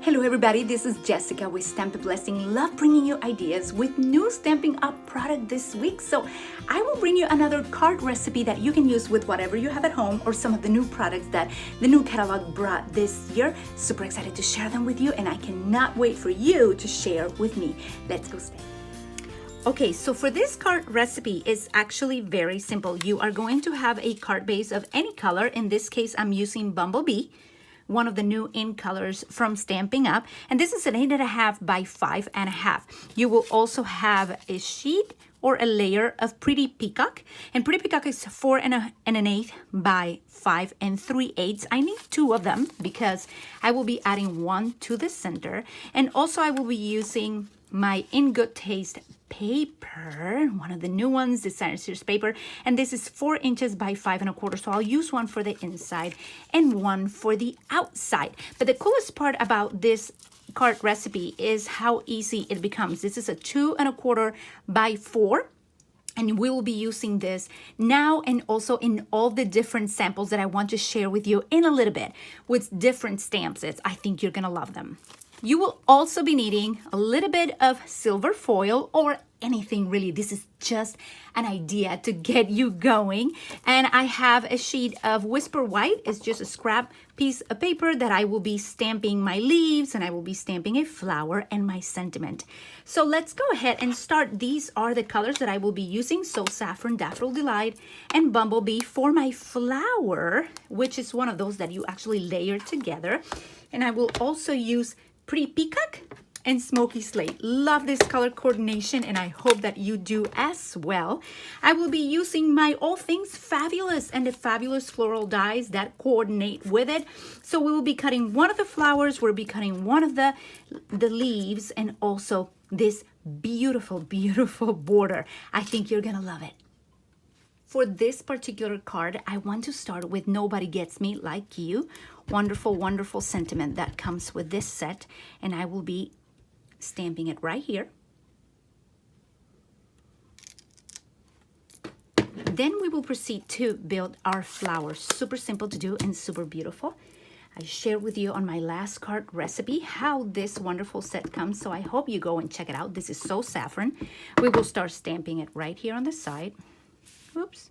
Hello everybody, this is Jessica with Stampin' Blessing. Love bringing you ideas with new Stampin' Up product this week. So I will bring you another card recipe that you can use with whatever you have at home or some of the new products that the new catalog brought this year. Super excited to share them with you and I cannot wait for you to share with me. Let's go stamp. Okay, so for this card recipe is actually very simple. You are going to have a card base of any color. In this case, I'm using Bumblebee, one of the new in colors from Stampin'Up, and this is an 8.5 by 5.5. You will also have a sheet or a layer of Pretty Peacock, and Pretty Peacock is 4 1/8 by 5 3/8. I need 2 of them because I will be adding one to the center, and also I will be using my In Good Taste paper, one of the new ones, designer series paper, and this is 4 inches by 5 1/4. So I'll use one for the inside and one for the outside. But the coolest part about this card recipe is how easy it becomes. This is a 2 1/4 by 4. And we will be using this now and also in all the different samples that I want to share with you in a little bit with different stamp sets. I think you're gonna love them. You will also be needing a little bit of silver foil or anything really. This is just an idea to get you going. And I have a sheet of Whisper White. It's just a scrap piece of paper that I will be stamping my leaves, and I will be stamping a flower and my sentiment. So let's go ahead and start. These are the colors that I will be using. So Saffron, Daffodil Delight, and Bumblebee for my flower, which is one of those that you actually layer together. And I will also use Pretty Peacock and Smoky Slate. Love this color coordination and I hope that you do as well. I will be using my All Things Fabulous and the fabulous floral dies that coordinate with it. So we will be cutting one of the flowers, we'll be cutting one of the leaves, and also this beautiful, beautiful border. I think you're gonna love it. For this particular card, I want to start with Nobody Gets Me Like You. Wonderful, wonderful sentiment that comes with this set, and I will be stamping it right here. Then we will proceed to build our flowers. Super simple to do and super beautiful. I shared with you on my last card recipe how this wonderful set comes, so I hope you go and check it out. This is so saffron. We will start stamping it right here on the side. Oops.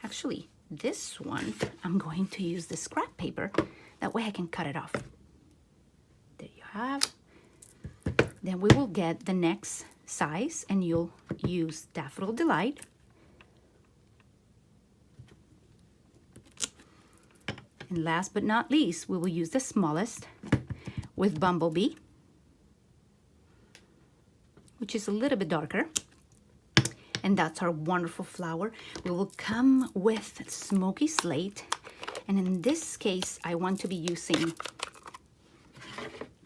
Actually, this one, I'm going to use the scrap paper. That way I can cut it off. There you have. Then we will get the next size and you'll use Daffodil Delight. And last but not least, we will use the smallest with Bumblebee, which is a little bit darker. And that's our wonderful flower. We will come with Smoky Slate. And in this case, I want to be using,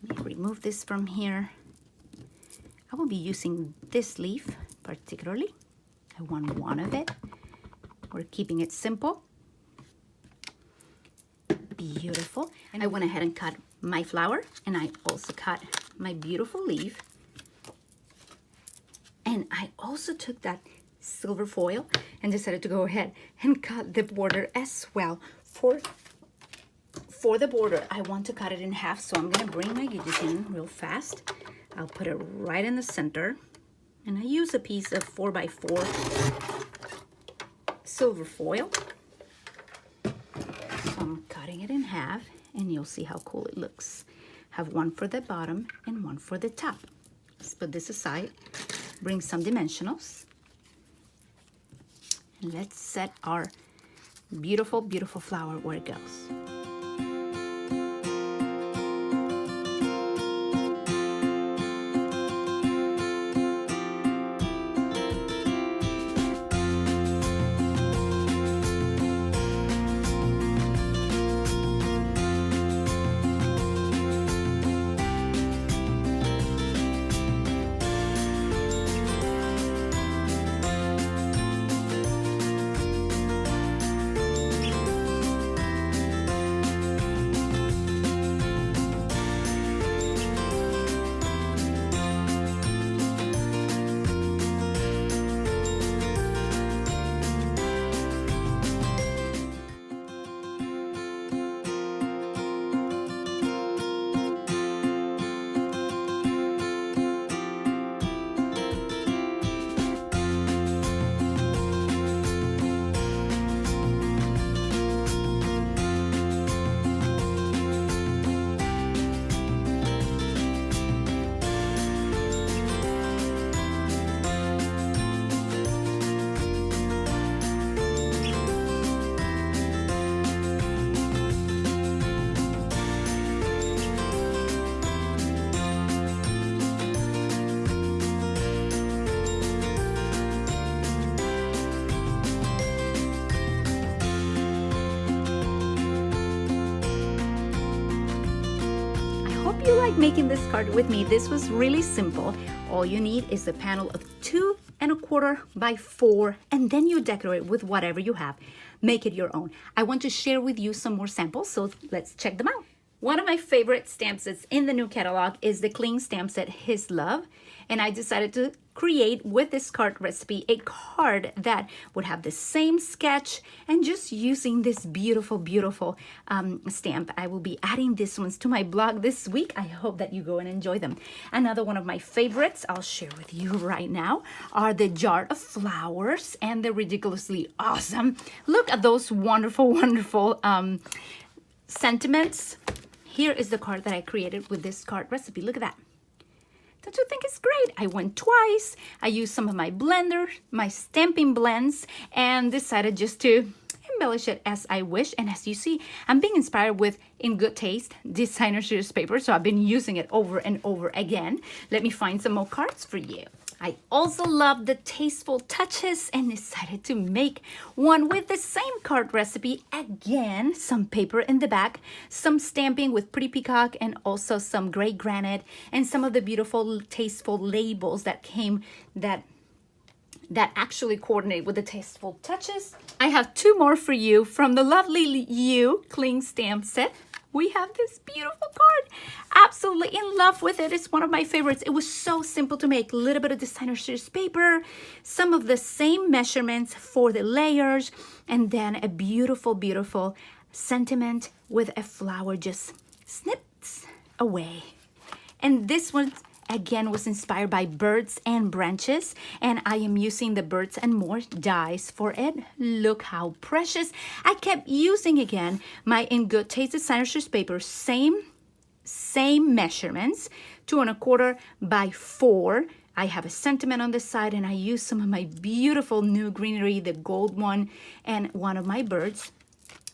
let me remove this from here. I will be using this leaf particularly. I want one of it. We're keeping it simple. Beautiful. And I went ahead and cut my flower, and I also cut my beautiful leaf. And I also took that silver foil and decided to go ahead and cut the border as well. For the border, I want to cut it in half, so I'm gonna bring my guillotine real fast. I'll put it right in the center, and I use a piece of 4x4 silver foil. So I'm cutting it in half, and you'll see how cool it looks. Have one for the bottom and one for the top. Let's put this aside. Bring some dimensionals. And let's set our beautiful, beautiful flower where it goes. hope you like making this card with me. This was really simple. All you need is a panel of 2 1/4 by 4, and then you decorate with whatever you have. Make it your own. I want to share with you some more samples, so let's check them out. One of my favorite stamp sets in the new catalog is the Cling stamp set, His Love. And I decided to create with this card recipe a card that would have the same sketch, and just using this beautiful, beautiful stamp. I will be adding these ones to my blog this week. I hope that you go and enjoy them. Another one of my favorites I'll share with you right now are the jar of flowers, and they're ridiculously awesome. Look at those wonderful, wonderful sentiments. Here is the card that I created with this card recipe. Look at that. Don't you think it's great? I went twice. I used some of my blender, my stamping blends, and decided just to embellish it as I wish. And as you see, I'm being inspired with In Good Taste designer series paper, so I've been using it over and over again. Let me find some more cards for you. I also love the Tasteful Touches and decided to make one with the same card recipe. Again, some paper in the back, some stamping with Pretty Peacock, and also some gray granite, and some of the beautiful tasteful labels that came that actually coordinate with the Tasteful Touches. I have 2 more for you from the lovely You Cling stamp set. We have this beautiful card. Absolutely in love with it. It's one of my favorites. It was so simple to make. A little bit of designer series paper, some of the same measurements for the layers, and then a beautiful, beautiful sentiment with a flower just snips away. And this one again was inspired by Birds and Branches, and I am using the Birds and More dies for it. Look how precious. I kept using again my In Good Taste designer series paper, same measurements, 2 1/4 by 4. I have a sentiment on the side, and I use some of my beautiful new greenery, the gold one, and one of my birds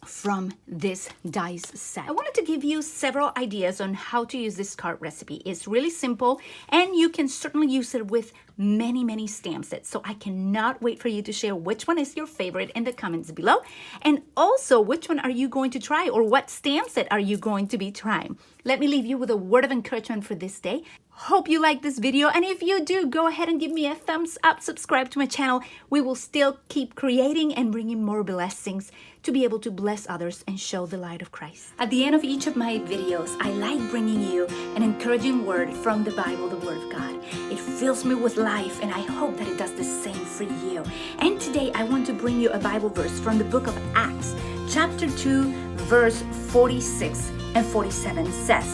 from this dies set. I wanted to give you several ideas on how to use this card recipe. It's really simple, and you can certainly use it with many, many stamp sets. So I cannot wait for you to share which one is your favorite in the comments below. And also, which one are you going to try, or what stamp set are you going to be trying? Let me leave you with a word of encouragement for this day. Hope you like this video, and if you do, go ahead and give me a thumbs up, subscribe to my channel. We will still keep creating and bringing more blessings to be able to bless others and show the light of Christ. At the end of each of my videos, I like bringing you an encouraging word from the Bible, the Word of God. It fills me with life, and I hope that it does the same for you. And today I want to bring you a Bible verse from the book of Acts, chapter 2, verse 46 and 47 says,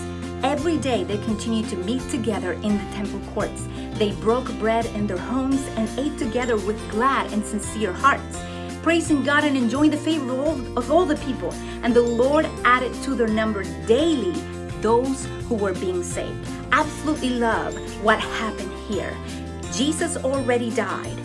"Every day they continued to meet together in the temple courts. They broke bread in their homes and ate together with glad and sincere hearts, praising God and enjoying the favor of all the people. And the Lord added to their number daily those who were being saved." Absolutely love what happened here. Jesus already died.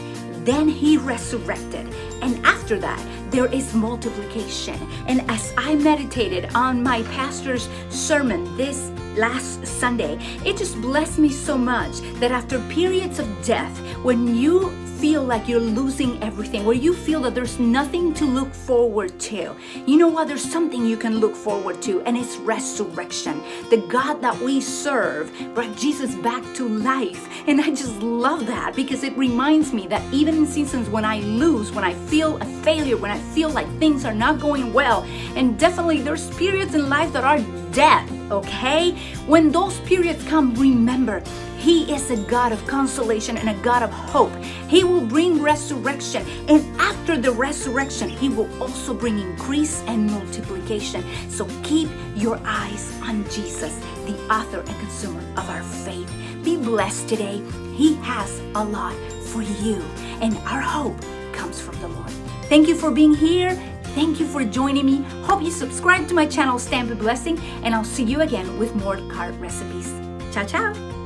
Then he resurrected. And after that, there is multiplication. And as I meditated on my pastor's sermon this last Sunday, it just blessed me so much that after periods of death, when you feel like you're losing everything, where you feel that there's nothing to look forward to, you know what? There's something you can look forward to, and it's resurrection. The God that we serve brought Jesus back to life, and I just love that because it reminds me that even in seasons when I lose, when I feel a failure, when I feel like things are not going well, and definitely there's periods in life that are death, okay? When those periods come, remember, He is a God of consolation and a God of hope. He will bring resurrection, and after the resurrection, He will also bring increase and multiplication. So keep your eyes on Jesus, the author and consumer of our faith. Be blessed today. He has a lot for you, and our hope comes from the Lord. Thank you for being here. Thank you for joining me. Hope you subscribe to my channel, Stampin' Blessing, and I'll see you again with more card recipes. Ciao, ciao.